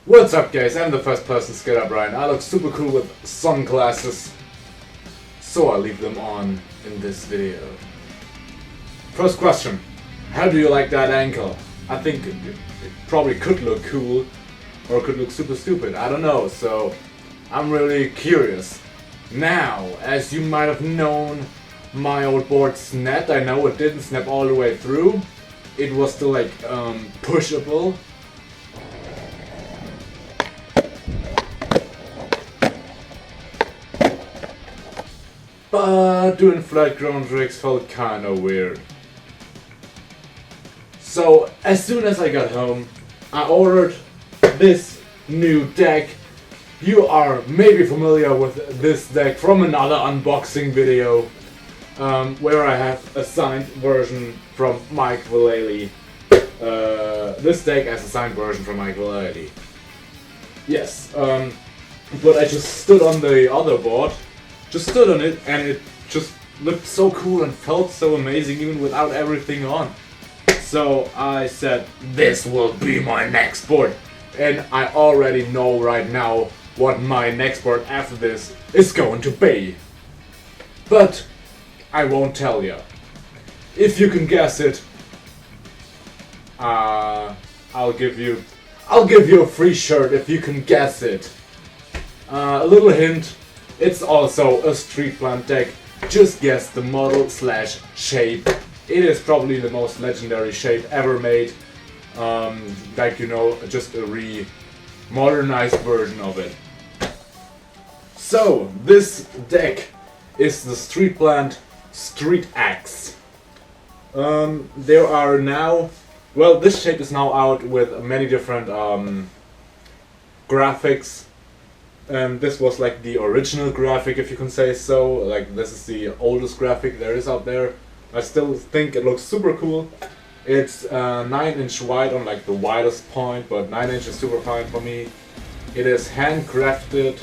What's up guys, I'm the first person skater Brian. I look super cool with sunglasses, so I leave them on in this video. First question, how do you like that ankle? I think it probably could look cool, or it could look super stupid, I don't know, so I'm really curious. Now, as you might have known, my old board snapped. I know it didn't snap all the way through. It was still like pushable. But doing flat ground tricks felt kinda weird. So as soon as I got home, I ordered this new deck. You are maybe familiar with this deck from another unboxing video, where I have a signed version from Mike Vallely. This deck as a signed version from Mike Vallely. Yes, but I just stood on the other board. Just stood on it and it just looked so cool and felt so amazing even without everything on. So I said, this will be my next board. And I already know right now what my next board after this is going to be. But I won't tell you. If you can guess it, I'll give you a free shirt if you can guess it. A little hint. It's also a StreetPlant deck. Just guess the model slash shape. It is probably the most legendary shape ever made. Like, you know, just a modernized version of it. So, this deck is the StreetPlant Street Axe. There are now, well, this shape is now out with many different graphics. This was like the original graphic, if you can say so. Like, this is the oldest graphic there is out there. I still think it looks super cool. It's 9-inch wide on like the widest point, but 9 inch is super fine for me. It is handcrafted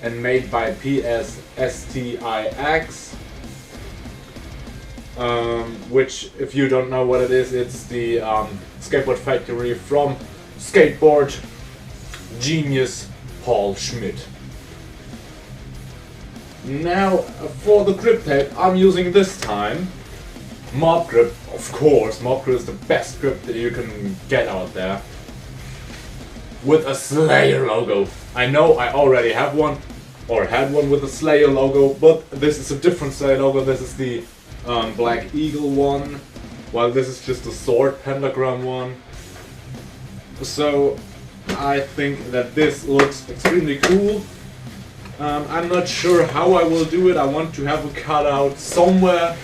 and made by PSSTIX, which, if you don't know what it is, it's the skateboard factory from skateboard genius Paul Schmidt. Now, for the grip tape, I'm using this time Mob Grip, of course. Mob Grip is the best grip that you can get out there, with a Slayer logo. I know I already have one, or had one with a Slayer logo, but this is a different Slayer logo. This is the Black Eagle one, while this is just the sword pentagram one. So I think that this looks extremely cool. I'm not sure how I will do it. I want to have a cutout somewhere,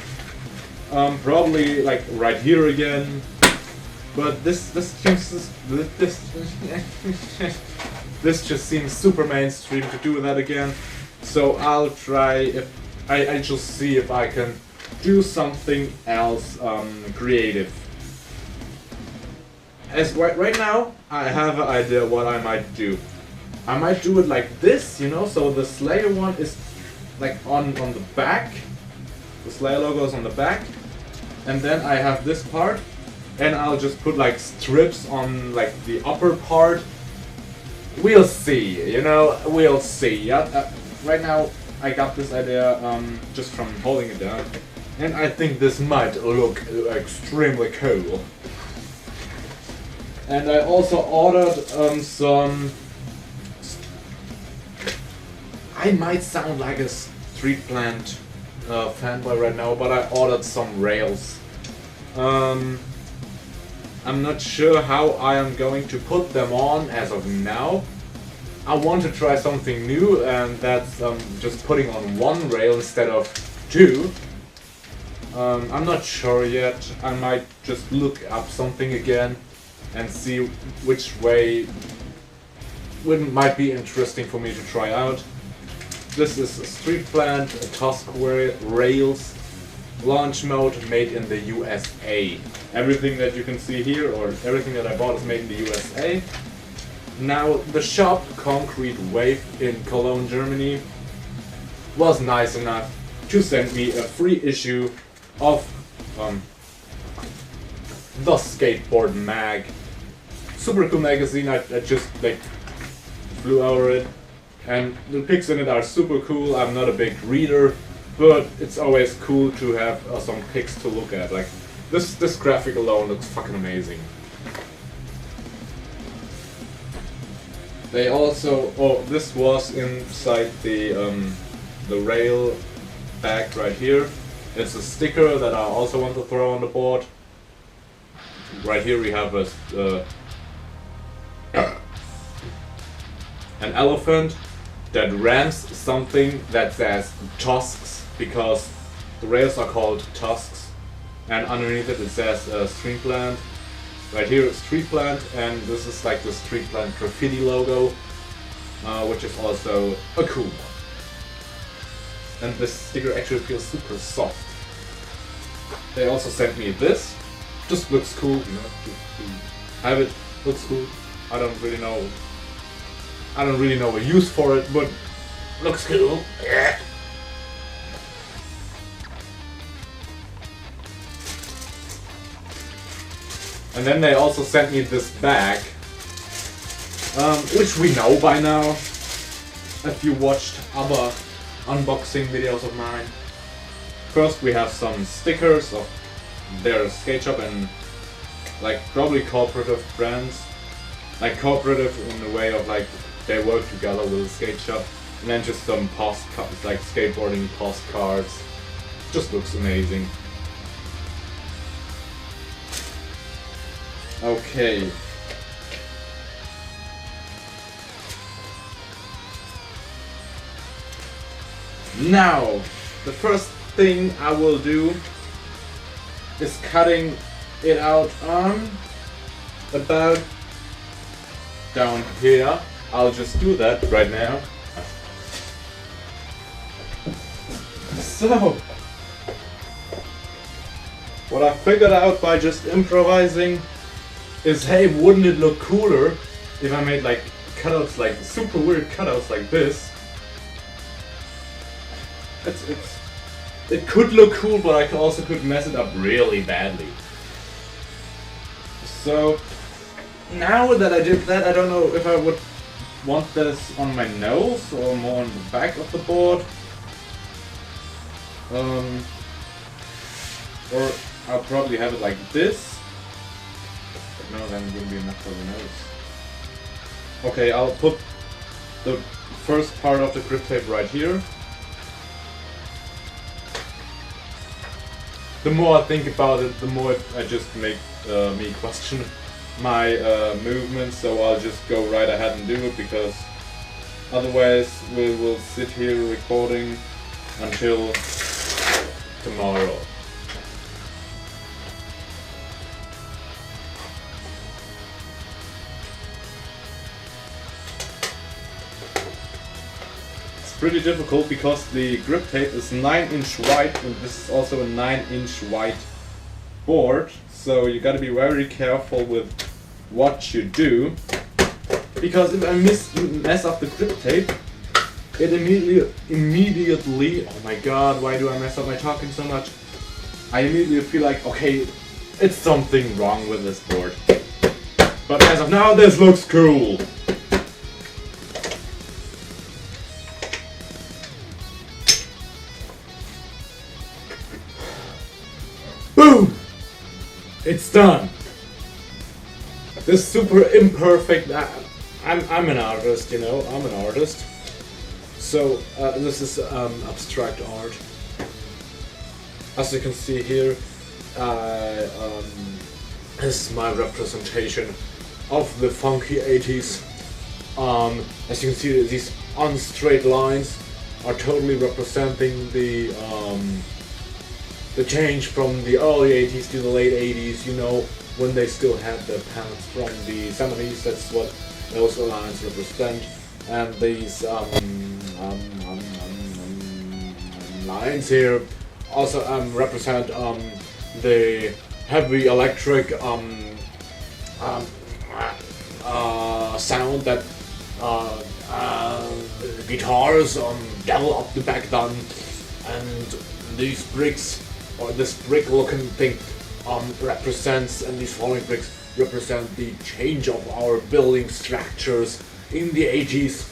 probably like right here again. But this just seems super mainstream to do that again. So I'll try. If I just see if I can do something else creative. As right now, I have an idea what I might do. I might do it like this, you know, so the Slayer one is like on the back. The Slayer logo is on the back. And then I have this part, and I'll just put like strips on like the upper part. We'll see, you know, we'll see. Yeah, right now I got this idea just from holding it down. And I think this might look extremely cool. And I also ordered some. I might sound like a StreetPlant fanboy right now, but I ordered some rails. I'm not sure how I am going to put them on as of now. I want to try something new, and that's just putting on one rail instead of two. I'm not sure yet. I might just look up something again and see which way might be interesting for me to try out. This is a StreetPlant Tusk Rails launch mode made in the USA. Everything that you can see here, or everything that I bought, is made in the USA. Now, the shop, Concrete Wave in Cologne, Germany, was nice enough to send me a free issue of the Skateboard Mag. Super cool magazine. I just like flew over it. And the pics in it are super cool. I'm not a big reader, but it's always cool to have some pics to look at. Like this graphic alone looks fucking amazing. They also, this was inside the rail bag right here. It's a sticker that I also want to throw on the board. Right here we have an elephant that rams something that says tusks, because the rails are called tusks, and underneath it says StreetPlant. Right here is StreetPlant, and this is like the StreetPlant graffiti logo, which is also a cool one. And this sticker actually feels super soft. They also sent me this. Just looks cool, you know. Have it, looks cool. I don't really know a use for it, but looks cool. Yeah. And then they also sent me this bag, which we know by now, if you watched other unboxing videos of mine. First we have some stickers of their skate shop and like probably cooperative brands. Like cooperative in the way of like they work together with a skate shop. And then just some postcards, like skateboarding postcards. Just looks amazing. Okay. Now, the first thing I will do is cutting it out about down here. I'll just do that right now. So, what I figured out by just improvising is, hey, wouldn't it look cooler if I made like cutouts, like super weird cutouts like this? It could look cool, but I also could mess it up really badly. So now that I did that, I don't know if I would want this on my nose or more on the back of the board. Or I'll probably have it like this. But no, then it wouldn't be enough for the nose. Okay, I'll put the first part of the grip tape right here. The more I think about it, the more I just make me question my movements, so I'll just go right ahead and do it, because otherwise we will sit here recording until tomorrow. Pretty difficult because the grip tape is 9-inch wide, and this is also a 9-inch wide board, so you gotta be very careful with what you do, because if I mess up the grip tape, it immediately, oh my god, why do I mess up my talking so much? I immediately feel like, okay, it's something wrong with this board. But as of now, this looks cool. Boom! It's done. This super imperfect. I'm an artist, you know. I'm an artist. So this is abstract art. As you can see here, this is my representation of the funky 80s. As you can see, these unstraight lines are totally representing the change from the early 80s to the late 80s, you know, when they still had the pants from the 70s. That's what those lines represent. And these lines here also represent the heavy electric sound that guitars developed back then. And these bricks, or this brick looking thing, represents, and these falling bricks represent the change of our building structures in the 80s,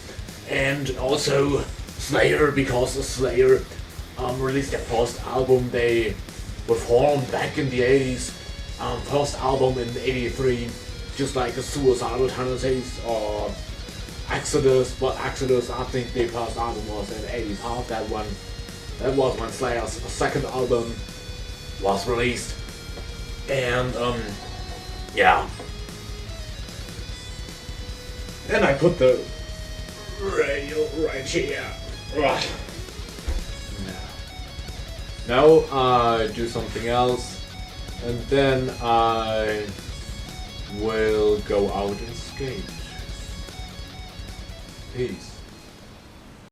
and also Slayer, because Slayer released their first album. They were formed back in the 80s. First album in 83, just like a Suicidal Tendencies or Exodus, but Exodus, I think their first album was in 85. That was when Slayer's second album was released. And yeah. And I put the radio right here. Right. Now I do something else. And then I will go out and skate. Peace.